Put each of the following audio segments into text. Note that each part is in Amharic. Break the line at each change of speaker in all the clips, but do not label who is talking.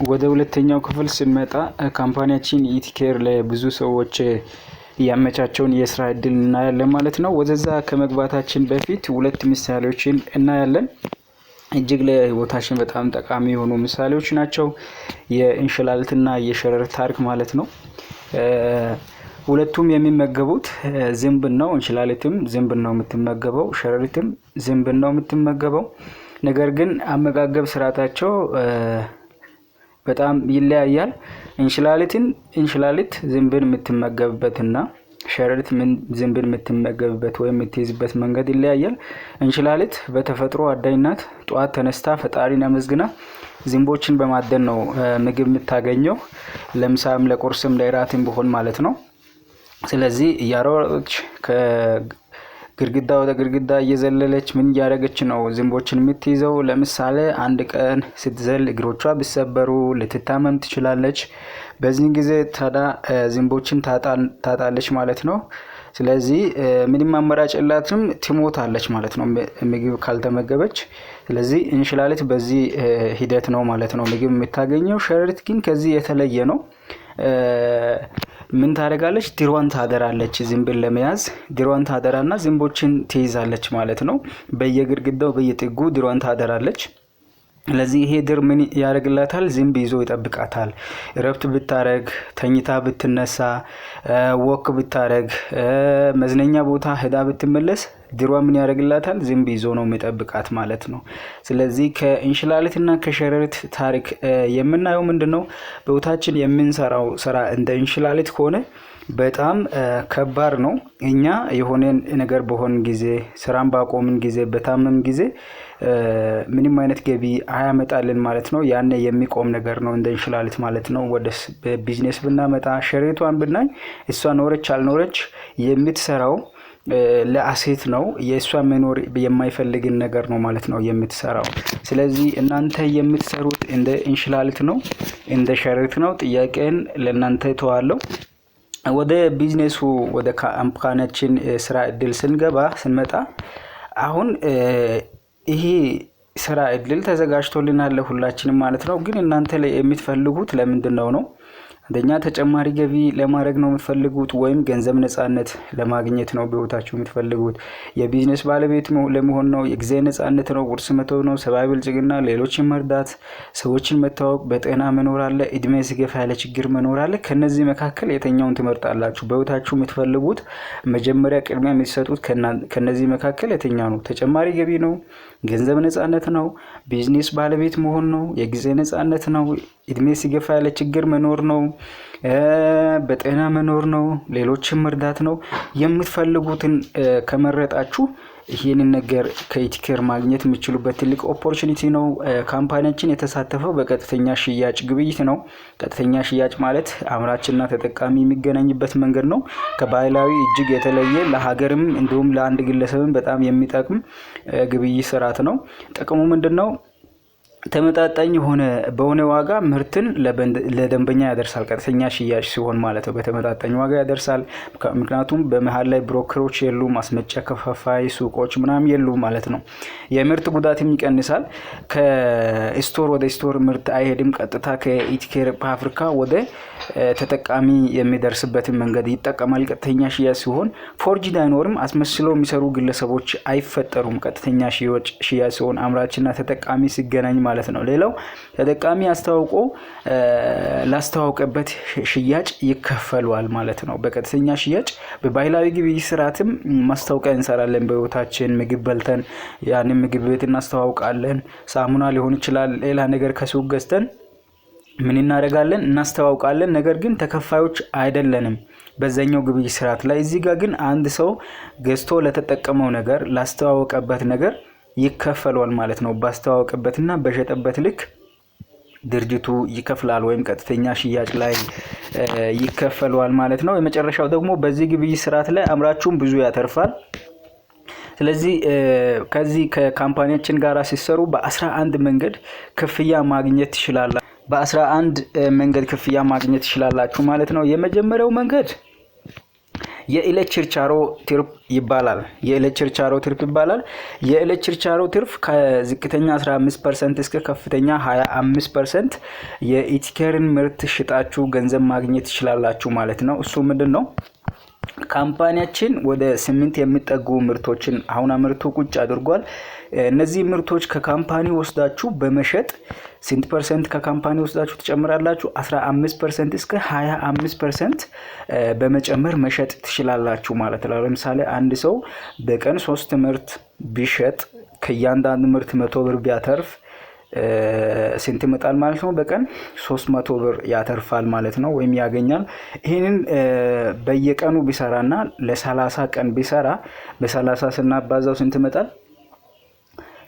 ወደ ሁለተኛው ክፍል ስንመጣ ካምፓኒያችን ኢቲኬር ለብዙ ሰዎች ያመቻቸውን የስራ እድል እናያለን ማለት ነው። ወደዛ ከመግባታችን በፊት ሁለት ምሳሌዎችን እናያለን። እጅግ ለህይወታችን በጣም ጠቃሚ የሆኑ ምሳሌዎች ናቸው። የእንሽላሊትና የሸረሪት ታሪክ ማለት ነው። ሁለቱም የሚመገቡት ዝንብን ነው። እንሽላሊትም ዝንብን ነው የምትመገበው፣ ሸረሪትም ዝንብን ነው የምትመገበው። ነገር ግን አመጋገብ ስርዓታቸው በጣም ይለያያል። እንሽላሊት ዝንብን የምትመገብበትና ሸረሪት ዝንብን የምትመገብበት ወይም የምትይዝበት መንገድ ይለያያል። እንሽላሊት በተፈጥሮ አዳኝ ናት። ጠዋት ተነስታ ፈጣሪን አመስግና ዝንቦችን በማደን ነው ምግብ የምታገኘው፣ ለምሳም ለቁርስም ለእራትም ቢሆን ማለት ነው። ስለዚህ እያሮጠች ግድግዳ ወደ ግድግዳ እየዘለለች ምን እያደረገች ነው ዝንቦችን የምትይዘው። ለምሳሌ አንድ ቀን ስትዘል እግሮቿ ቢሰበሩ ልትታመም ትችላለች። በዚህ ጊዜ ታዲያ ዝንቦችን ታጣለች ማለት ነው። ስለዚህ ምንም አማራጭ የላትም፣ ትሞታለች ማለት ነው ምግብ ካልተመገበች። ስለዚህ እንሽላሊት በዚህ ሂደት ነው ማለት ነው ምግብ የምታገኘው። ሸረሪት ግን ከዚህ የተለየ ነው። ምን ታደርጋለች? ድሯን ታደራለች። ዝንብን ለመያዝ ድሯን ታደራና ዝንቦችን ትይዛለች ማለት ነው። በየግድግዳው በየጥጉ ድሯን ታደራለች። ስለዚህ ይሄ ድር ምን ያደርግላታል? ዝንብ ይዞ ይጠብቃታል። እረፍት ብታረግ፣ ተኝታ ብትነሳ፣ ወክ ብታረግ፣ መዝናኛ ቦታ ሄዳ ብትመለስ ድሯ ምን ያደርግላታል? ዝንብ ይዞ ነው የሚጠብቃት ማለት ነው። ስለዚህ ከእንሽላሊትና ከሸረሪት ታሪክ የምናየው ምንድነው? በቦታችን የምንሰራው ስራ እንደ እንሽላሊት ከሆነ በጣም ከባድ ነው። እኛ የሆነን ነገር በሆን ጊዜ፣ ስራን ባቆምን ጊዜ፣ በታመም ጊዜ ምንም አይነት ገቢ አያመጣልን ማለት ነው። ያኔ የሚቆም ነገር ነው እንደ እንሽላሊት ማለት ነው። ወደ ቢዝነስ ብናመጣ ሸረሪቷን ብናይ እሷ ኖረች አልኖረች የምትሰራው ለአሴት ነው። የእሷ መኖር የማይፈልግን ነገር ነው ማለት ነው የምትሰራው። ስለዚህ እናንተ የምትሰሩት እንደ እንሽላሊት ነው እንደ ሸረሪት ነው? ጥያቄን ለእናንተ ተዋለሁ። ወደ ቢዝነሱ ወደ ካምፓኒያችን ስራ እድል ስንመጣ አሁን ይሄ ስራ እድል ተዘጋጅቶልናል ለሁላችንም ማለት ነው። ግን እናንተ ላይ የምትፈልጉት ለምንድነው ነው? አንደኛ ተጨማሪ ገቢ ለማድረግ ነው የምትፈልጉት፣ ወይም ገንዘብ ነፃነት ለማግኘት ነው በህይወታችሁ የምትፈልጉት? የቢዝነስ ባለቤት ለመሆን ነው? የጊዜ ነፃነት ነው? ውርስ መተው ነው? ሰብአዊ ብልጽግና፣ ሌሎችን መርዳት፣ ሰዎችን መተዋወቅ፣ በጤና መኖር አለ፣ እድሜ ሲገፋ ያለ ችግር መኖር አለ። ከነዚህ መካከል የትኛውን ትመርጣላችሁ? በህይወታችሁ የምትፈልጉት መጀመሪያ ቅድሚያ የምትሰጡት ከነዚህ መካከል የትኛው ነው? ተጨማሪ ገቢ ነው? ገንዘብ ነፃነት ነው? ቢዝነስ ባለቤት መሆን ነው? የጊዜ ነፃነት ነው? እድሜ ሲገፋ ያለ ችግር መኖር ነው? በጤና መኖር ነው? ሌሎችን መርዳት ነው? የምትፈልጉትን ከመረጣችሁ ይሄንን ነገር ከኢቲኬር ማግኘት የምትችሉበት ትልቅ ኦፖርቹኒቲ ነው። ካምፓኒያችን የተሳተፈው በቀጥተኛ ሽያጭ ግብይት ነው። ቀጥተኛ ሽያጭ ማለት አምራችና ተጠቃሚ የሚገናኝበት መንገድ ነው። ከባህላዊ እጅግ የተለየ ለሀገርም እንዲሁም ለአንድ ግለሰብም በጣም የሚጠቅም ግብይት ስርዓት ነው። ጥቅሙ ምንድነው? ተመጣጣኝ በሆነ ዋጋ ምርትን ለደንበኛ ያደርሳል። ቀጥተኛ ሽያጭ ሲሆን ማለት ነው በተመጣጣኝ ዋጋ ያደርሳል። ምክንያቱም በመሃል ላይ ብሮከሮች የሉ፣ ማስመጫ ከፋፋይ ሱቆች ምናምን የሉ ማለት ነው። የምርት ጉዳትም ይቀንሳል። ከስቶር ወደ ስቶር ምርት አይሄድም። ቀጥታ ከኢቲኬር ፋብሪካ ወደ ተጠቃሚ የሚደርስበትን መንገድ ይጠቀማል። ቀጥተኛ ሽያጭ ሲሆን ፎርጂድ አይኖርም። አስመስለው የሚሰሩ ግለሰቦች አይፈጠሩም። ቀጥተኛ ሽያጭ ሲሆን አምራችና ተጠቃሚ ሲገናኝ ማለት ነው። ሌላው ተጠቃሚ አስተዋውቆ ላስተዋወቀበት ሽያጭ ይከፈሏል ማለት ነው። በቀጥተኛ ሽያጭ በባህላዊ ግብይት ስርዓትም ማስታወቂያ እንሰራለን። በህይወታችን ምግብ በልተን ያንን ምግብ ቤት እናስተዋውቃለን። ሳሙና ሊሆን ይችላል፣ ሌላ ነገር ከሱቅ ገዝተን ምን እናደርጋለን? እናስተዋውቃለን። ነገር ግን ተከፋዮች አይደለንም በዛኛው ግብይት ስርዓት ላይ። እዚህ ጋር ግን አንድ ሰው ገዝቶ ለተጠቀመው ነገር ላስተዋወቀበት ነገር ይከፈሏል ማለት ነው። ባስተዋወቀበትና በሸጠበት ልክ ድርጅቱ ይከፍላል፣ ወይም ቀጥተኛ ሽያጭ ላይ ይከፈሏል ማለት ነው። የመጨረሻው ደግሞ በዚህ ግብይት ስርዓት ላይ አምራቹም ብዙ ያተርፋል። ስለዚህ ከዚህ ከካምፓኒያችን ጋር ሲሰሩ በ11 መንገድ ክፍያ ማግኘት ይችላል። በ11 መንገድ ክፍያ ማግኘት ይችላልላችሁ ማለት ነው። የመጀመሪያው መንገድ የዕለት ችርቻሮ ትርፍ ይባላል። የዕለት ችርቻሮ ትርፍ ይባላል። የዕለት ችርቻሮ ትርፍ ከዝቅተኛ 15% እስከ ከፍተኛ 25% የኢቲኬርን ምርት ሽጣችሁ ገንዘብ ማግኘት ትችላላችሁ ማለት ነው። እሱ ምንድነው? ካምፓኒያችን ወደ 8 የሚጠጉ ምርቶችን አሁን አምርቶ ቁጭ አድርጓል። እነዚህ ምርቶች ከካምፓኒ ወስዳችሁ በመሸጥ ስንት ፐርሰንት ከካምፓኒ ወስዳችሁ ትጨምራላችሁ? 15% እስከ 25% በመጨመር መሸጥ ትችላላችሁ ማለት ነው። ለምሳሌ አንድ ሰው በቀን 3 ምርት ቢሸጥ ከእያንዳንዱ ምርት 100 ብር ቢያተርፍ ስንት ይመጣል ማለት ነው? በቀን 300 ብር ያተርፋል ማለት ነው፣ ወይም ያገኛል። ይሄንን በየቀኑ ቢሰራና ለ30 ቀን ቢሰራ በ30 ስናባዛው ስንት ይመጣል?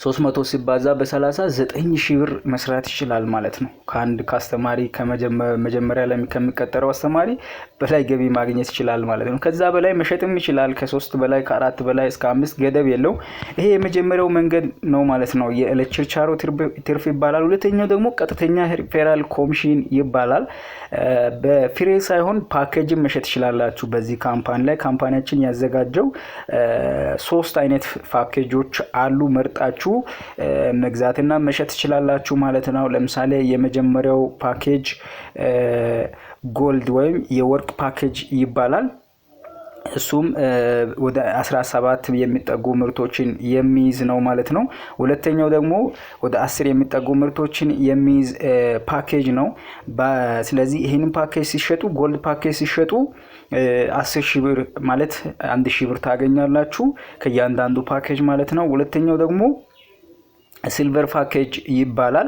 300 ሲባዛ በ30 9000 ብር መስራት ይችላል ማለት ነው። ከአንድ ካስተማሪ ከመጀመሪያ ላይ ከሚቀጠረው አስተማሪ በላይ ገቢ ማግኘት ይችላል ማለት ነው። ከዛ በላይ መሸጥም ይችላል። ከ3 በላይ ከ4 በላይ እስከ 5 ገደብ የለው። ይሄ የመጀመሪያው መንገድ ነው ማለት ነው። የዕለት ችርቻሮ ትርፍ ይባላል። ሁለተኛው ደግሞ ቀጥተኛ ሪፌራል ኮሚሽን ይባላል። በፍሬ ሳይሆን ፓኬጅን መሸጥ ይችላላችሁ። በዚህ ካምፓኒ ላይ ካምፓኒያችን ያዘጋጀው 3 አይነት ፓኬጆች አሉ። መርጣችሁ መግዛትና መሸጥ ትችላላችሁ ማለት ነው። ለምሳሌ የመጀመሪያው ፓኬጅ ጎልድ ወይም የወርቅ ፓኬጅ ይባላል። እሱም ወደ 17 የሚጠጉ ምርቶችን የሚይዝ ነው ማለት ነው። ሁለተኛው ደግሞ ወደ 10 የሚጠጉ ምርቶችን የሚይዝ ፓኬጅ ነው። ስለዚህ ይሄንን ፓኬጅ ሲሸጡ ጎልድ ፓኬጅ ሲሸጡ 10,000 ብር ማለት 1,000 ብር ታገኛላችሁ ከእያንዳንዱ ፓኬጅ ማለት ነው። ሁለተኛው ደግሞ ሲልቨር ፓኬጅ ይባላል።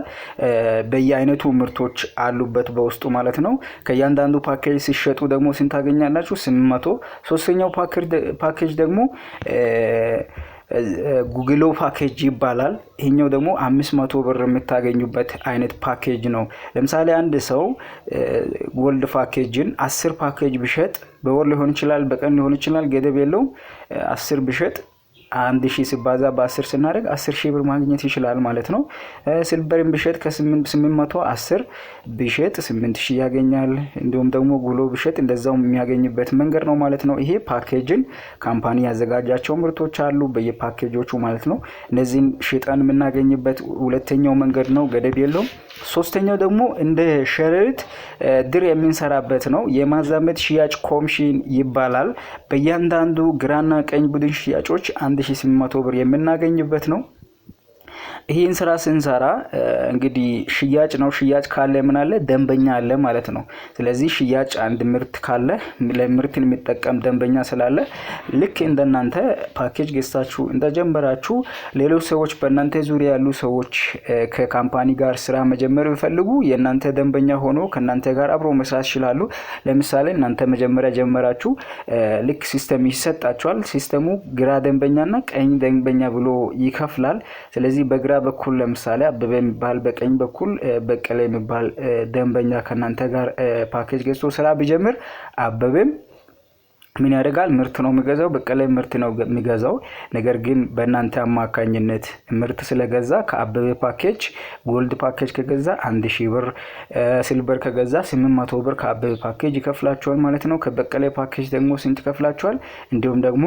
በየአይነቱ ምርቶች አሉበት በውስጡ ማለት ነው። ከእያንዳንዱ ፓኬጅ ሲሸጡ ደግሞ ስንት ታገኛላችሁ? 800። ሶስተኛው ፓኬጅ ደግሞ ጉግሎ ፓኬጅ ይባላል። ይሄኛው ደግሞ 500 ብር የምታገኙበት አይነት ፓኬጅ ነው። ለምሳሌ አንድ ሰው ጎልድ ፓኬጅን 10 ፓኬጅ ቢሸጥ በወር ሊሆን ይችላል፣ በቀን ሊሆን ይችላል፣ ገደብ የለው። 10 ቢሸጥ 1000 ሲባዛ በ10 ስናደርግ 10,000 ብር ማግኘት ይችላል ማለት ነው። ሲልቨርን ቢሸጥ ከ810 ቢሸጥ 8,000 ያገኛል። እንዲሁም ደግሞ ጉሎ ቢሸጥ እንደዛው የሚያገኝበት መንገድ ነው ማለት ነው። ይሄ ፓኬጅን ካምፓኒ ያዘጋጃቸው ምርቶች አሉ በየፓኬጆቹ ማለት ነው። እነዚህን ሽጠን የምናገኝበት ሁለተኛው መንገድ ነው፣ ገደብ የለውም። ሶስተኛው ደግሞ እንደ ሸረሪት ድር የምንሰራበት ነው። የማዛመድ ሽያጭ ኮሚሽን ይባላል። በእያንዳንዱ ግራና ቀኝ ቡድን ሽያጮች 1,800 ብር የምናገኝበት ነው። ይሄን ስራ ስንሰራ እንግዲህ ሽያጭ ነው። ሽያጭ ካለ ምን አለ? ደንበኛ አለ ማለት ነው። ስለዚህ ሽያጭ አንድ ምርት ካለ ለምርትን የሚጠቀም ደንበኛ ስላለ ልክ እንደናንተ ፓኬጅ ገዝታችሁ እንደጀመራችሁ ሌሎች ሰዎች በእናንተ ዙሪያ ያሉ ሰዎች ከካምፓኒ ጋር ስራ መጀመር ቢፈልጉ የእናንተ ደንበኛ ሆኖ ከእናንተ ጋር አብሮ መስራት ይችላሉ። ለምሳሌ እናንተ መጀመሪያ ጀመራችሁ፣ ልክ ሲስተም ይሰጣችኋል። ሲስተሙ ግራ ደንበኛና ቀኝ ደንበኛ ብሎ ይከፍላል። ስለዚህ በግራ በኩል ለምሳሌ አበበ የሚባል፣ በቀኝ በኩል በቀለ የሚባል ደንበኛ ከናንተ ጋር ፓኬጅ ገዝቶ ስራ ቢጀምር አበበም ምን ያደርጋል? ምርት ነው የሚገዛው፣ በቀለ ምርት ነው የሚገዛው። ነገር ግን በእናንተ አማካኝነት ምርት ስለገዛ ከአበበ ፓኬጅ ጎልድ ፓኬጅ ከገዛ 1,000 ብር፣ ሲልቨር ከገዛ 800 ብር ከአበበ ፓኬጅ ይከፍላቸዋል ማለት ነው። ከበቀለ ፓኬጅ ደግሞ ስንት ይከፍላቸዋል? እንዲሁም ደግሞ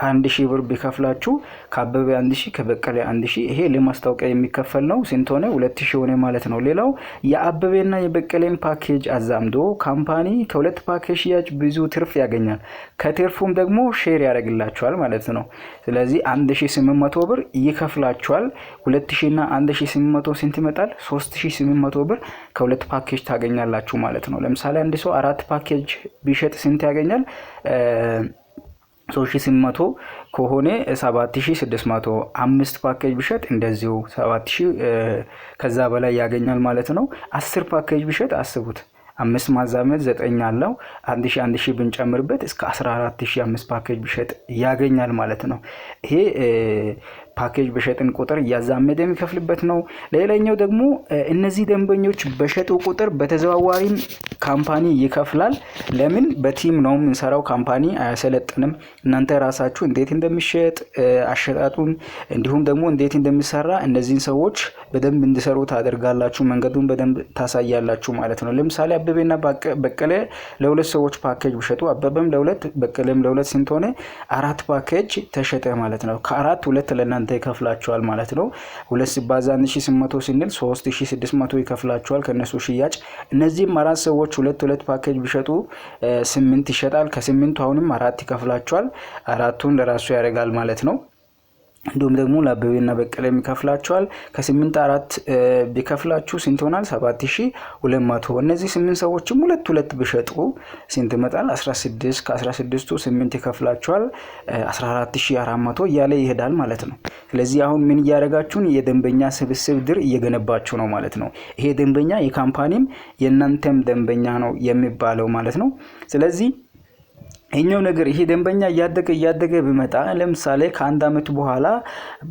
1,000 ብር ቢከፍላችሁ ከአበበ 1,000 ከበቀለ 1,000። ይሄ ለማስታወቂያ የሚከፈል ነው። ስንት ሆነ? 2,000 ሆነ ማለት ነው። ሌላው የአበበና የበቀለን ፓኬጅ አዛምዶ ካምፓኒ ከሁለት ፓኬጅ ሽያጭ ብዙ ትርፍ ያገኛል። ከትርፉም ደግሞ ሼር ያደርግላችኋል ማለት ነው። ስለዚህ 1,800 ብር ይከፍላችኋል። 2,000 እና 1,800 ስንት ይመጣል? 3,800 ብር ከሁለት ፓኬጅ ታገኛላችሁ ማለት ነው። ለምሳሌ አንድ ሰው 4 ፓኬጅ ቢሸጥ ስንት ያገኛል? 3,800 ከሆነ 7,600። 5 ፓኬጅ ቢሸጥ እንደዚሁ 7,000 ከዛ በላይ ያገኛል ማለት ነው። 10 ፓኬጅ ቢሸጥ አስቡት፣ 5 ማዛመድ 9 አለው። 1,000 ብንጨምርበት እስከ 14,000 5 ፓኬጅ ቢሸጥ ያገኛል ማለት ነው። ይሄ ፓኬጅ በሸጥን ቁጥር እያዛመደ የሚከፍልበት ነው። ሌላኛው ደግሞ እነዚህ ደንበኞች በሸጡ ቁጥር በተዘዋዋሪም ካምፓኒ ይከፍላል። ለምን በቲም ነው የምንሰራው፣ ካምፓኒ አያሰለጥንም። እናንተ ራሳችሁ እንዴት እንደሚሸጥ አሸጣጡን እንዲሁም ደግሞ እንዴት እንደሚሰራ እነዚህን ሰዎች በደንብ እንዲሰሩ ታደርጋላችሁ። መንገዱን በደንብ ታሳያላችሁ ማለት ነው። ለምሳሌ አበበና በቀለ ለሁለት ሰዎች ፓኬጅ ቢሸጡ አበበም ለሁለት በቀለም ለሁለት ስንት ሆነ? 4 ፓኬጅ ተሸጠ ማለት ነው። ከ4 2 ለእናንተ ይከፍላችኋል ማለት ነው። 2 ሲባዛ 1800 ስንል 3600 ይከፍላችኋል ከነሱ ሽያጭ። እነዚህም 4 ሰዎች 2 ፓኬጅ ቢሸጡ 8 ይሸጣል። ከ8 አሁንም 4 ይከፍላችኋል። 4ቱን ለራሱ ያደርጋል ማለት ነው። እንዲሁም ደግሞ ለአበበና በቀለ የሚከፍላቸዋል። ከ8 4 ቢከፍላችሁ ስንት ይሆናል? 7200። እነዚህ 8 ሰዎችም 2 ቢሸጡ ስንት ይመጣል? 16። ከ16ቱ 8 ይከፍላቸዋል 14400 እያለ ይሄዳል ማለት ነው። ስለዚህ አሁን ምን እያደረጋችሁን? የደንበኛ ስብስብ ድር እየገነባችሁ ነው ማለት ነው። ይሄ ደንበኛ የካምፓኒም የእናንተም ደንበኛ ነው የሚባለው ማለት ነው። ስለዚህ ይሄኛው ነገር ይሄ ደንበኛ እያደገ ቢመጣ ለምሳሌ ከአንድ አመት በኋላ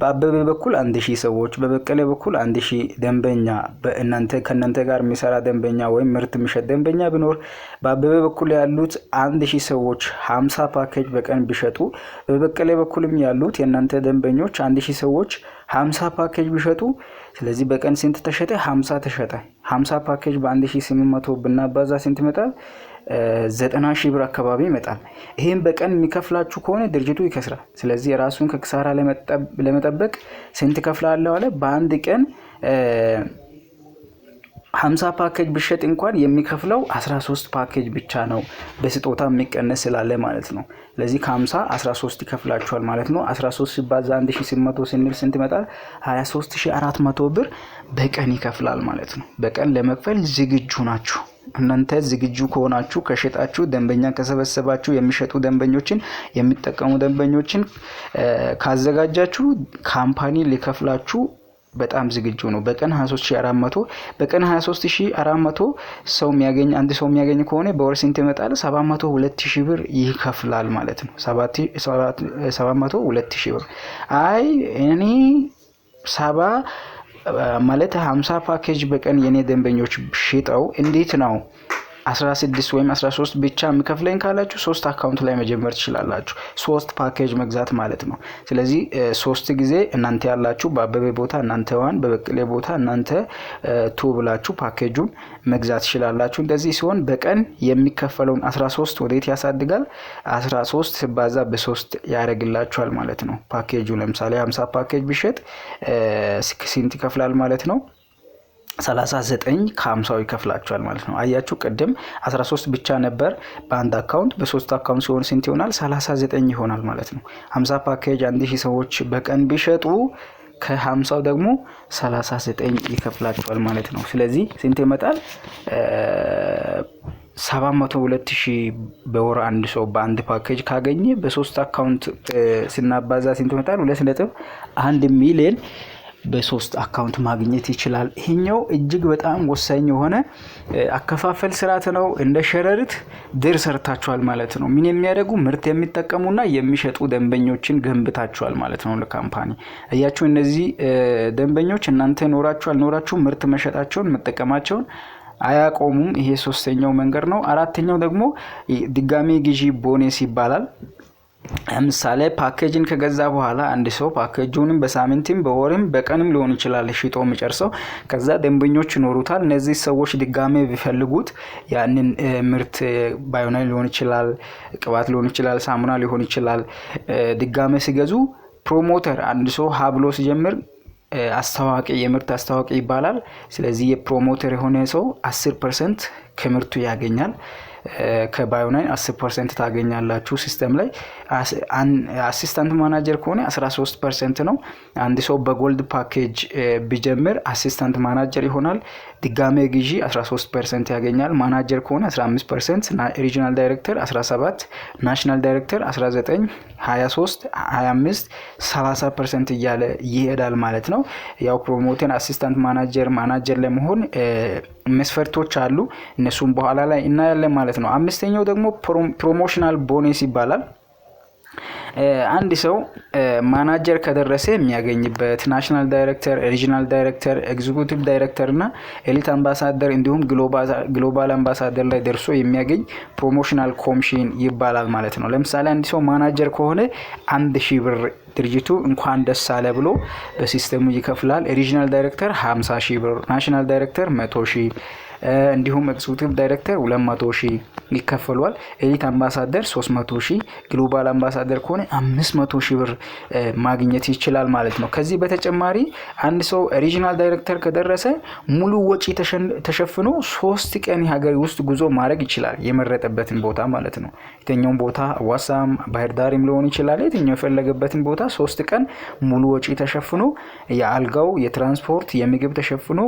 በአበበ በኩል 1000 ሰዎች በበቀለ በኩል 1000 ደንበኛ ከእናንተ ጋር የሚሰራ ደንበኛ ወይም ምርት የሚሸጥ ደንበኛ ቢኖር በአበበ በኩል ያሉት 1000 ሰዎች 50 ፓኬጅ በቀን ቢሸጡ በበቀለ በኩልም ያሉት የእናንተ ደንበኞች 1000 ሰዎች 50 ፓኬጅ ቢሸጡ ስለዚህ በቀን ስንት ተሸጠ? 50 ተሸጠ። 50 ፓኬጅ በ1800 ብናባዛ ስንት ይመጣል? 90,000 ብር አካባቢ ይመጣል። ይሄን በቀን የሚከፍላችሁ ከሆነ ድርጅቱ ይከስራል። ስለዚህ ራሱን ከክሳራ ለመጠበቅ ስንት ከፍላለሁ አለ? በአንድ ቀን 50 ፓኬጅ ቢሸጥ እንኳን የሚከፍለው 13 ፓኬጅ ብቻ ነው፣ በስጦታ የሚቀነስ ስላለ ማለት ነው። ስለዚህ ከ50 13 ይከፍላችኋል ማለት ነው። 13 ሲባዛ 1800 ስንል ስንት ይመጣል? 23400 ብር በቀን ይከፍላል ማለት ነው። በቀን ለመክፈል ዝግጁ ናችሁ። እናንተ ዝግጁ ከሆናችሁ ከሸጣችሁ ደንበኛ ከሰበሰባችሁ የሚሸጡ ደንበኞችን የሚጠቀሙ ደንበኞችን ካዘጋጃችሁ ካምፓኒ ሊከፍላችሁ በጣም ዝግጁ ነው። በቀን 23400 በቀን 23400 ሰው የሚያገኝ አንድ ሰው የሚያገኝ ከሆነ በወር ስንት ይመጣል? 702,000 ብር ይከፍላል ማለት ነው። 702,000 ብር። አይ እኔ 50 ፓኬጅ በቀን የኔ ደንበኞች ሽጠው እንዴት ነው 16 ወይም 13 ብቻ የሚከፍለኝ ካላችሁ 3 አካውንት ላይ መጀመር ትችላላችሁ። 3 ፓኬጅ መግዛት ማለት ነው። ስለዚህ 3 ጊዜ እናንተ ያላችሁ በአበበ ቦታ እናንተ ዋን በበቀለ ቦታ እናንተ ቱ ብላችሁ ፓኬጁን መግዛት ትችላላችሁ። እንደዚህ ሲሆን በቀን የሚከፈለውን 13 ወዴት ያሳድጋል? 13 ሲባዛ በ3 ያደርግላችኋል ማለት ነው። ፓኬጁ ለምሳሌ 50 ፓኬጅ ቢሸጥ ስንት ይከፍላል ማለት ነው? 39 ከ50 ይከፍላችኋል ማለት ነው። አያችሁ ቅድም 13 ብቻ ነበር በአንድ አካውንት፣ በ3 አካውንት ሲሆን ስንት ይሆናል? 39 ይሆናል ማለት ነው። 50 ፓኬጅ 1000 ሰዎች በቀን ቢሸጡ ከ50 ደግሞ 39 ይከፍላችኋል ማለት ነው። ስለዚህ ስንት ይመጣል? 702,000 በወር አንድ ሰው በአንድ ፓኬጅ ካገኘ በ3 አካውንት ስናባዛ ስንት ይመጣል? 2.1 ሚሊዮን በ3 አካውንት ማግኘት ይችላል። ይሄኛው እጅግ በጣም ወሳኝ የሆነ አከፋፈል ስርዓት ነው። እንደ ሸረሪት ድር ሰርታችኋል ማለት ነው። ምን የሚያደርጉ ምርት የሚጠቀሙና የሚሸጡ ደንበኞችን ገንብታችኋል ማለት ነው ለካምፓኒ። አያችሁ እነዚህ ደንበኞች እናንተ ኖራችሁ ምርት መሸጣቸውን መጠቀማቸውን አያቆሙም። ይሄ 3ኛው መንገድ ነው። 4ኛው ደግሞ ድጋሚ ግዢ ቦነስ ይባላል። ለምሳሌ ፓኬጅን ከገዛ በኋላ አንድ ሰው ፓኬጁንም በሳምንትም በወርም በቀንም ሊሆን ይችላል ሽጦ የሚጨርሰው። ከዛ ደንበኞች ይኖሩታል። እነዚህ ሰዎች ድጋሚ ቢፈልጉት ያንን ምርት ባዮናል ሊሆን ይችላል፣ ቅባት ሊሆን ይችላል፣ ሳሙና ሊሆን ይችላል። ድጋሚ ሲገዙ ፕሮሞተር አንድ ሰው ሀብሎ ሲጀምር አስተዋቂ የምርት አስተዋቂ ይባላል። ስለዚህ የፕሮሞተር የሆነ ሰው 10% ከምርቱ ያገኛል። ከባዮናይን 10% ታገኛላችሁ ሲስተም ላይ። አሲስታንት ማናጀር ከሆነ 13% ነው። አንድ ሰው በጎልድ ፓኬጅ ቢጀምር አሲስታንት ማናጀር ይሆናል። ድጋሜ ግዢ 13% ያገኛል። ማናጀር ከሆነ 15%፣ ሪጂናል ዳይሬክተር 17%፣ ናሽናል ዳይሬክተር 19%፣ 23%፣ 25%፣ 30% እያለ ይሄዳል ማለት ነው። ያው ፕሮሞተር አሲስታንት ማናጀር ለመሆን መስፈርቶች አሉ። እነሱም በኋላ ላይ እናያለን ማለት ነው። 5ኛው ደግሞ ፕሮሞሽናል ቦነስ ይባላል። አንድ ሰው ማናጀር ከደረሰ የሚያገኝበት ናሽናል ዳይሬክተር፣ ሪጂናል ዳይሬክተር፣ ኤግዚኪዩቲቭ ዳይሬክተር እና ኤሊት አምባሳደር እንዲሁም ግሎባል አምባሳደር ላይ ደርሶ የሚያገኝ ፕሮሞሽናል ኮሚሽን ይባላል ማለት ነው። ለምሳሌ አንድ ሰው ማናጀር ከሆነ 1000 ብር ድርጅቱ እንኳን ደስ አለ ብሎ በሲስተሙ ይከፍላል። ሪጂናል ዳይሬክተር 50,000 ብር፣ ናሽናል ዳይሬክተር 100,000 እንዲሁም ኤግዚኪዩቲቭ ዳይሬክተር 200,000 ይከፈሏል። ኤሊት አምባሳደር 300,000፣ ግሎባል አምባሳደር ከሆነ 500,000 ብር ማግኘት ይችላል ማለት ነው። ከዚህ በተጨማሪ አንድ ሰው ሪጂናል ዳይሬክተር ከደረሰ ሙሉ ወጪ ተሸፍኖ 3 ቀን የሀገር ውስጥ ጉዞ ማድረግ ይችላል፣ የመረጠበትን ቦታ ማለት ነው። የትኛውን ቦታ አዋሳም፣ ባህር ዳርም ሊሆን ይችላል። የትኛው የፈለገበትን ቦታ 3 ቀን ሙሉ ወጪ ተሸፍኖ የአልጋው፣ የትራንስፖርት፣ የምግብ ተሸፍኖ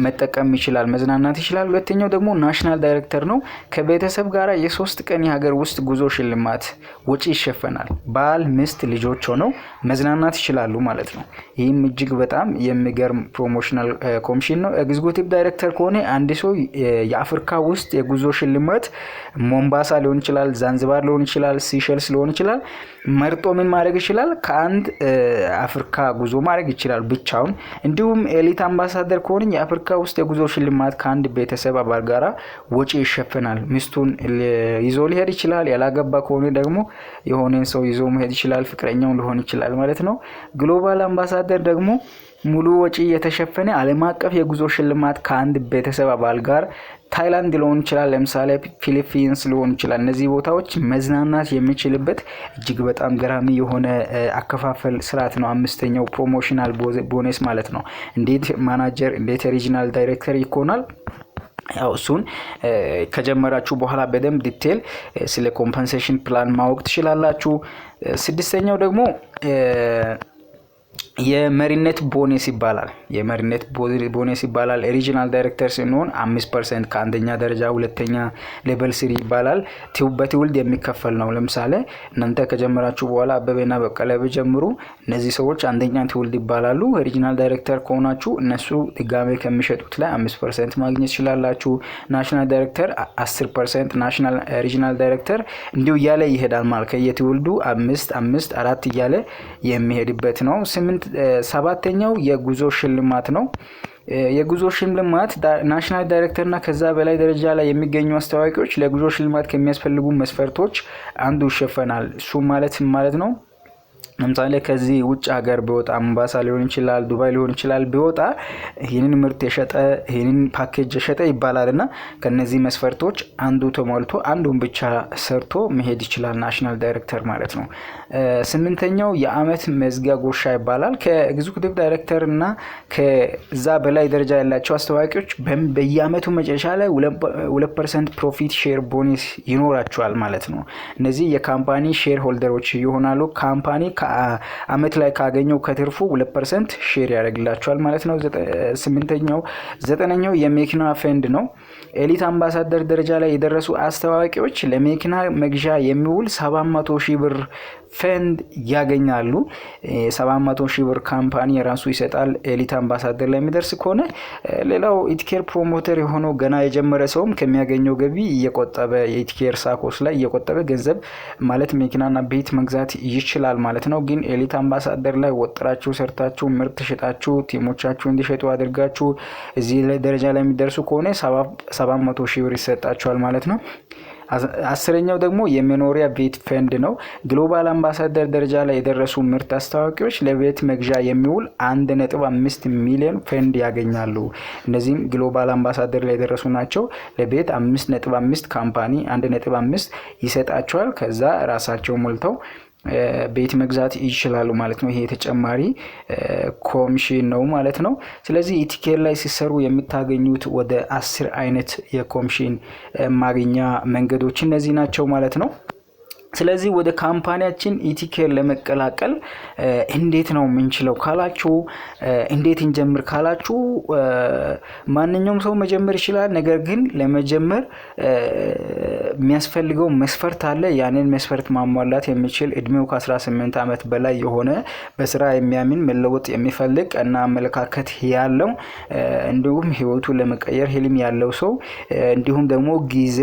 መጠቀም ይችላል፣ መዝናናት ይችላል። ሁለተኛው ደግሞ ናሽናል ዳይሬክተር ነው። ከቤተሰብ ጋር የ3 ቀን የሀገር ውስጥ ጉዞ ሽልማት ወጪ ይሸፈናል። ባል፣ ሚስት፣ ልጆች ሆነው መዝናናት ይችላሉ ማለት ነው። ይህም እጅግ በጣም የሚገርም ፕሮሞሽናል ኮሚሽን ነው። ኤግዚኪዩቲቭ ዳይሬክተር ከሆነ አንድ ሰው የአፍሪካ ውስጥ የጉዞ ሽልማት ሞምባሳ ሊሆን ይችላል፣ ዛንዚባር ሊሆን ይችላል፣ ሲሸልስ ሊሆን ይችላል፣ መርጦ ምን ማድረግ ይችላል? ከአንድ አፍሪካ ጉዞ ማድረግ ይችላል ብቻውን። እንዲሁም ኤሊት አምባሳደር ከሆነ የአፍሪካ ውስጥ የጉዞ ሽልማት ከአንድ ቤተሰብ አባል ጋራ ወጪ ይሸፈናል። ሚስቱን ይዞ ሊሄድ ይችላል። ያላገባ ከሆነ ደግሞ የሆነን ሰው ይዞ መሄድ ይችላል፣ ፍቅረኛው ሊሆን ይችላል ማለት ነው። ግሎባል አምባሳደር ደግሞ ሙሉ ወጪ የተሸፈነ ዓለም አቀፍ የጉዞ ሽልማት ከአንድ ቤተሰብ አባል ጋር ታይላንድ ሊሆን ይችላል፣ ለምሳሌ ፊሊፒንስ ሊሆን ይችላል። እነዚህ ቦታዎች መዝናናት የሚችልበት እጅግ በጣም ገራሚ የሆነ አከፋፈል ስርዓት ነው። 5ኛው ፕሮሞሽናል ቦነስ ማለት ነው። እንዴት ማናጀር እንዴት ሪጂናል ዳይሬክተር ይኮናል? ያው እሱን ከጀመራችሁ በኋላ በደንብ ዲቴል ስለ ኮምፐንሴሽን ፕላን ማወቅ ትችላላችሁ። 6ኛው ደግሞ የመሪነት ቦነስ ይባላል። የመሪነት ቦነስ ይባላል። ሪጂናል ዳይሬክተር ሲሆን 5% ከአንደኛ ደረጃ ሁለተኛ ሌቨል 3 ይባላል። በትውልድ የሚከፈል ነው። ለምሳሌ እናንተ ከጀመራችሁ በኋላ አበበና በቀለ ቢጀምሩ እነዚህ ሰዎች አንደኛ ትውልድ ይባላሉ። ሪጂናል ዳይሬክተር ከሆናችሁ እነሱ ድጋሜ ከሚሸጡት ላይ 5% ማግኘት ይችላላችሁ። ናሽናል ዳይሬክተር 10%፣ ናሽናል ሪጂናል ዳይሬክተር እንዲሁ እያለ ይሄዳል ማለት ከየትውልዱ 5 4 እያለ የሚሄድበት ነው። 7ኛው የጉዞ ሽልማት ነው። የጉዞ ሽልማት ናሽናል ዳይሬክተር እና ከዛ በላይ ደረጃ ላይ የሚገኙ አስተዋቂዎች ለጉዞ ሽልማት ከሚያስፈልጉ መስፈርቶች አንዱ ይሸፈናል። እሱ ማለት ነው ለምሳሌ ከዚህ ውጭ ሀገር ቢወጣ ሞምባሳ ሊሆን ይችላል፣ ዱባይ ሊሆን ይችላል፣ ቢወጣ ይህንን ምርት የሸጠ ይህንን ፓኬጅ የሸጠ ይባላልና ከነዚህ መስፈርቶች አንዱ ተሟልቶ አንዱን ብቻ ሰርቶ መሄድ ይችላል ናሽናል ዳይሬክተር ማለት ነው። 8ኛው የአመት መዝጊያ ጉርሻ ይባላል። ከኤግዚኪዩቲቭ ዳይሬክተር እና ከዛ በላይ ደረጃ ያላቸው አስተዋቂዎች በየአመቱ መጨረሻ ላይ 2% ፕሮፊት ሼር ቦነስ ይኖራቸዋል ማለት ነው። እነዚህ የካምፓኒ ሼር ሆልደሮች ይሆናሉ። ካምፓኒ አመት ላይ ካገኘው ከትርፉ 2% ሼር ያደርግላቸዋል ማለት ነው። 9ኛው የመኪና ፈንድ ነው። ኤሊት አምባሳደር ደረጃ ላይ የደረሱ አስተዋቂዎች ለመኪና መግዣ የሚውል 700,000 ብር ፈንድ ያገኛሉ። 700,000 ብር ካምፓኒ የራሱ ይሰጣል ኤሊት አምባሳደር ላይ የሚደርስ ከሆነ። ሌላው ኢቲኬር ፕሮሞተር የሆነው ገና የጀመረ ሰውም ከሚያገኘው ገቢ እየቆጠበ የኢቲኬር ሳኮስ ላይ እየቆጠበ ገንዘብ ማለት መኪናና ቤት መግዛት ይችላል ማለት ነው። ግን ኤሊት አምባሳደር ላይ ወጥራችሁ ሰርታችሁ ምርት ሽጣችሁ ቲሞቻችሁ እንዲሸጡ አድርጋችሁ እዚህ ላይ ደረጃ ላይ የሚደርሱ ከሆነ 700,000 ብር ይሰጣችኋል ማለት ነው። 10ኛው ደግሞ የመኖሪያ ቤት ፈንድ ነው። ግሎባል አምባሳደር ደረጃ ላይ የደረሱ ምርት አስተዋቂዎች ለቤት መግዣ የሚውል 1.5 ሚሊዮን ፈንድ ያገኛሉ። እነዚህም ግሎባል አምባሳደር ላይ የደረሱ ናቸው። ለቤት 5.5 ካምፓኒ 1.5 ይሰጣቸዋል። ከዛ ራሳቸው ሞልተው ቤት መግዛት ይችላሉ ማለት ነው። ይሄ ተጨማሪ ኮሚሽን ነው ማለት ነው። ስለዚህ ኢቲኬር ላይ ሲሰሩ የምታገኙት ወደ 10 አይነት የኮሚሽን ማግኛ መንገዶች እነዚህ ናቸው ማለት ነው። ስለዚህ ወደ ካምፓኒያችን ኢቲኬር ለመቀላቀል እንዴት ነው የምንችለው ካላችሁ፣ እንዴት እንጀምር ካላችሁ፣ ማንኛውም ሰው መጀመር ይችላል። ነገር ግን ለመጀመር የሚያስፈልገው መስፈርት አለ። ያንን መስፈርት ማሟላት የሚችል እድሜው ከ18 ዓመት በላይ የሆነ በስራ የሚያምን መለወጥ የሚፈልግ እና አመለካከት ያለው እንዲሁም ህይወቱን ለመቀየር ህልም ያለው ሰው እንዲሁም ደግሞ ጊዜ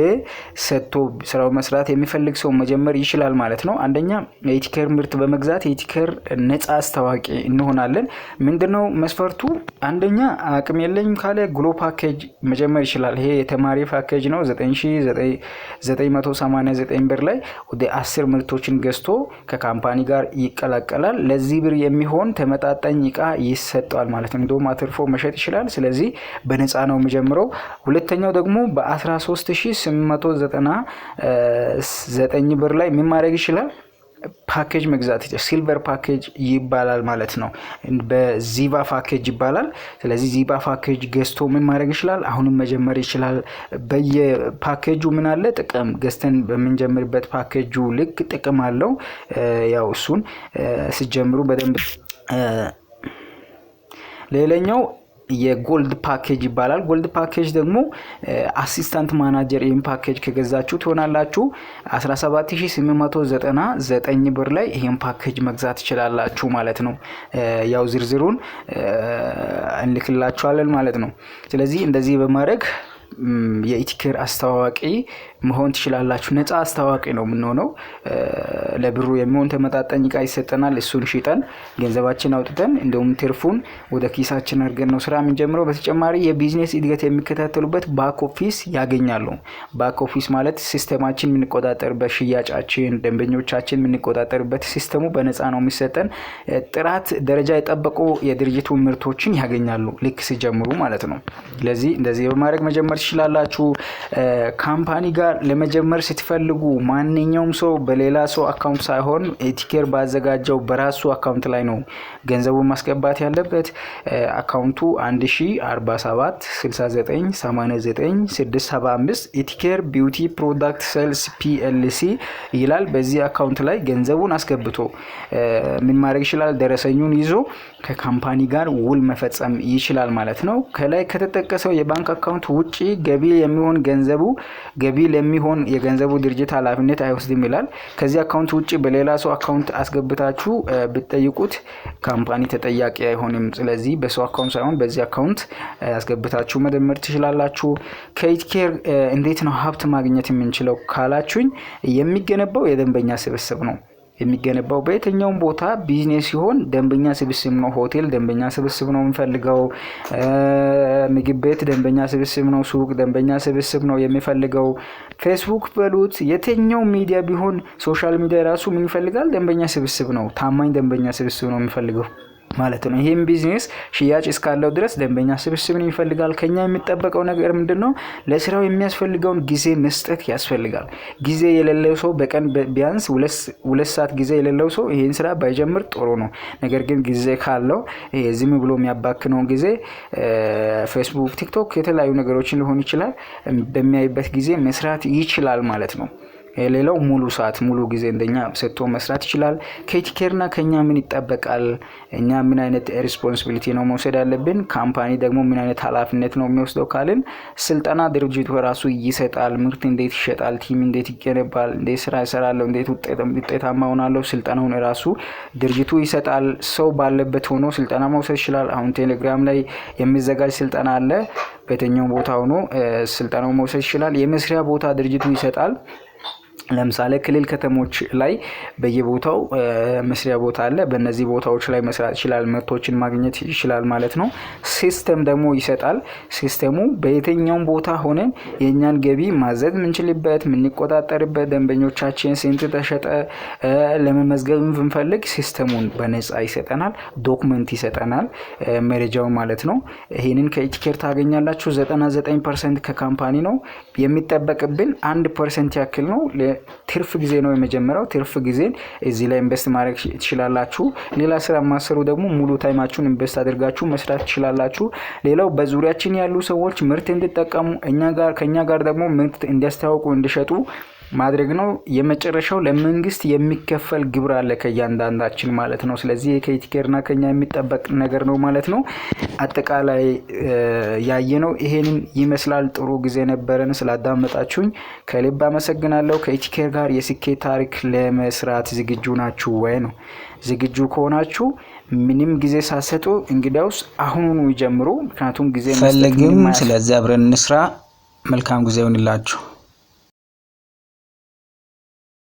ሰጥቶ ስራው መስራት የሚፈልግ ሰው መጀመር ይችላል ማለት ነው። አንደኛ የኢቲኬር ምርት በመግዛት የኢቲኬር ነፃ አስተዋቂ እንሆናለን። ምንድነው መስፈርቱ? አንደኛ አቅም የለኝም ካለ ግሎ ፓኬጅ መጀመር ይችላል። ይሄ የተማሪ ፓኬጅ ነው 9989 ብር ላይ ወደ 10 ምርቶችን ገዝቶ ከካምፓኒ ጋር ይቀላቀላል። ለዚህ ብር የሚሆን ተመጣጣኝ እቃ ይሰጣል ማለት ነው። እንደውም አትርፎ መሸጥ ይችላል። ስለዚህ በነፃ ነው የሚጀምረው። ሁለተኛው ደግሞ በ13899 ብር ላይ ምን ማድረግ ይችላል? ፓኬጅ መግዛት ይችላል። ሲልቨር ፓኬጅ ይባላል ማለት ነው። በዚቫ ፓኬጅ ይባላል። ስለዚህ ዚቫ ፓኬጅ ገዝቶ ምን ማድረግ ይችላል? አሁንም መጀመር ይችላል። በየፓኬጁ ምን አለ ጥቅም፣ ገዝተን በመንጀምርበት ፓኬጁ ልክ ጥቅም አለው። ያው እሱን ሲጀምሩ በደንብ ሌላኛው የጎልድ ፓኬጅ ይባላል። ጎልድ ፓኬጅ ደግሞ አሲስታንት ማናጀር ይሄን ፓኬጅ ከገዛችሁ ትሆናላችሁ 17899 ብር ላይ ይሄን ፓኬጅ መግዛት ትችላላችሁ ማለት ነው። ያው ዝርዝሩን እንልክላችኋለን ማለት ነው። ስለዚህ እንደዚህ በማድረግ የኢቲኬር አስተዋዋቂ መሆን ትችላላችሁ። ነፃ አስተዋዋቂ ነው የምንሆነው። ለብሩ የሚሆን ተመጣጣኝ እቃ ይሰጠናል። እሱን ሽጠን ገንዘባችን አውጥተን እንደውም ትርፉን ወደ ኪሳችን አድርገን ነው ስራ የምንጀምረው። በተጨማሪ የቢዝነስ እድገት የሚከታተሉበት ባክ ኦፊስ ያገኛሉ። ባክ ኦፊስ ማለት ሲስተማችን የምንቆጣጠርበት፣ ሽያጫችን፣ ደንበኞቻችን የምንቆጣጠርበት ሲስተሙ በነፃ ነው የሚሰጠን። ጥራት ደረጃ የጠበቁ የድርጅቱ ምርቶችን ያገኛሉ ልክ ሲጀምሩ ማለት ነው። ስለዚህ እንደዚህ በማድረግ መጀመር ትችላላችሁ። ካምፓኒ ጋር ለመጀመር ስትፈልጉ ማንኛውም ሰው በሌላ ሰው አካውንት ሳይሆን ኢቲኬር ባዘጋጀው በራሱ አካውንት ላይ ነው ገንዘቡን ማስገባት ያለበት። አካውንቱ 10476989 ኢቲኬር ቢዩቲ ፕሮዳክት ሴልስ ፒኤልሲ ይላል። በዚህ አካውንት ላይ ገንዘቡን አስገብቶ ምን ማድረግ ይችላል? ደረሰኙን ይዞ ከካምፓኒ ጋር ውል መፈጸም ይችላል ማለት ነው። ከላይ ከተጠቀሰው የባንክ አካውንት ውጪ ገቢ የሚሆን ገንዘቡ ገቢ ለሚሆን የገንዘቡ ድርጅት ኃላፊነት አይወስድም ይላል። ከዚህ አካውንት ውጪ በሌላ ሰው አካውንት አስገብታችሁ ብትጠይቁት ካምፓኒ ተጠያቂ አይሆንም። ስለዚህ በሰው አካውንት ሳይሆን በዚህ አካውንት አስገብታችሁ መደመር ትችላላችሁ። ከኢቲኬር እንዴት ነው ሀብት ማግኘት የምንችለው ካላችሁኝ፣ የሚገነባው የደንበኛ ስብስብ ነው። የሚገነባው በየትኛውም ቦታ ቢዝነስ ሲሆን ደንበኛ ስብስብ ነው። ሆቴል ደንበኛ ስብስብ ነው የሚፈልገው። ምግብ ቤት ደንበኛ ስብስብ ነው። ሱቅ ደንበኛ ስብስብ ነው የሚፈልገው። ፌስቡክ በሉት የትኛው ሚዲያ ቢሆን ሶሻል ሚዲያ ራሱ ምን ይፈልጋል? ደንበኛ ስብስብ ነው። ታማኝ ደንበኛ ስብስብ ነው የሚፈልገው ማለት ነው። ይሄም ቢዝነስ ሽያጭ እስካለው ድረስ ደንበኛ ስብስብን ይፈልጋል። ከኛ የሚጠበቀው ነገር ምንድነው? ለስራው የሚያስፈልገውን ጊዜ መስጠት ያስፈልጋል። ጊዜ የሌለው ሰው በቀን ቢያንስ 2 ሰዓት ጊዜ የሌለው ሰው ይሄን ስራ ባይጀምር ጥሩ ነው። ነገር ግን ጊዜ ካለው ዝም ብሎ የሚያባክነው ጊዜ ፌስቡክ፣ ቲክቶክ የተለያዩ ነገሮችን ሊሆን ይችላል በሚያይበት ጊዜ መስራት ይችላል ማለት ነው። ሌላው ሙሉ ሰዓት ሙሉ ጊዜ እንደኛ ሰጥቶ መስራት ይችላል። ከኢቲኬርና ከኛ ምን ይጠበቃል? እኛ ምን አይነት ሪስፖንሲቢሊቲ ነው መውሰድ ያለብን? ካምፓኒ ደግሞ ምን አይነት ኃላፊነት ነው የሚወስደው ካልን፣ ስልጠና ድርጅቱ ራሱ ይሰጣል። ምርት እንዴት ይሸጣል፣ ቲም እንዴት ይገነባል፣ እንዴት ስራ ይሰራል፣ እንዴት ውጤታማ ሆናለሁ፣ ስልጠናውን ራሱ ድርጅቱ ይሰጣል። ሰው ባለበት ሆኖ ስልጠና መውሰድ ይችላል። አሁን ቴሌግራም ላይ የሚዘጋጅ ስልጠና አለ። በየትኛው ቦታ ሆኖ ስልጠናው መውሰድ ይችላል። የመስሪያ ቦታ ድርጅቱ ይሰጣል። ለምሳሌ ክልል ከተሞች ላይ በየቦታው መስሪያ ቦታ አለ። በእነዚህ ቦታዎች ላይ መስራት ይችላል። ምርቶችን ማግኘት ይችላል ማለት ነው። ሲስተም ደግሞ ይሰጣል። ሲስተሙ በየትኛውም ቦታ ሆነን የኛን ገቢ ማዘዝ ምንችልበት፣ ምንቆጣጠርበት፣ ደንበኞቻችን ስንት ተሸጠ ለመመዝገብ ብንፈልግ ሲስተሙን በነፃ ይሰጠናል። ዶክመንት ይሰጠናል፣ መረጃው ማለት ነው። ይሄንን ከኢቲኬር ታገኛላችሁ። 99% ከካምፓኒ ነው። የሚጠበቅብን 1% ያክል ነው። ትርፍ ጊዜ ነው የመጀመሪያው። ትርፍ ጊዜን እዚህ ላይ ኢንቨስት ማድረግ ትችላላችሁ። ሌላ ስራ ማሰሩ ደግሞ ሙሉ ታይማችሁን ኢንቨስት አድርጋችሁ መስራት ትችላላችሁ። ሌላው በዙሪያችን ያሉ ሰዎች ምርት እንዲጠቀሙ ከኛ ጋር ደግሞ ምርት እንዲያስተዋውቁ እንዲሸጡ ማድረግ ነው። የመጨረሻው ለመንግስት የሚከፈል ግብር አለ ከእያንዳንዳችን ማለት ነው። ስለዚህ ከኢቲኬርና ከኛ የሚጠበቅ ነገር ነው ማለት ነው። አጠቃላይ ያየነው ይሄንን ይመስላል። ጥሩ ጊዜ ነበረን። ስላዳመጣችሁኝ ከልብ አመሰግናለሁ። ከኢቲኬር ጋር የስኬት ታሪክ ለመስራት ዝግጁ ናችሁ ወይ ነው? ዝግጁ ከሆናችሁ ምንም ጊዜ ሳሰጡ እንግዲያውስ አሁኑኑ ይጀምሩ። ምክንያቱም ጊዜ
ፈልግም። ስለዚህ አብረን እንስራ። መልካም ጊዜ ይሁንላችሁ።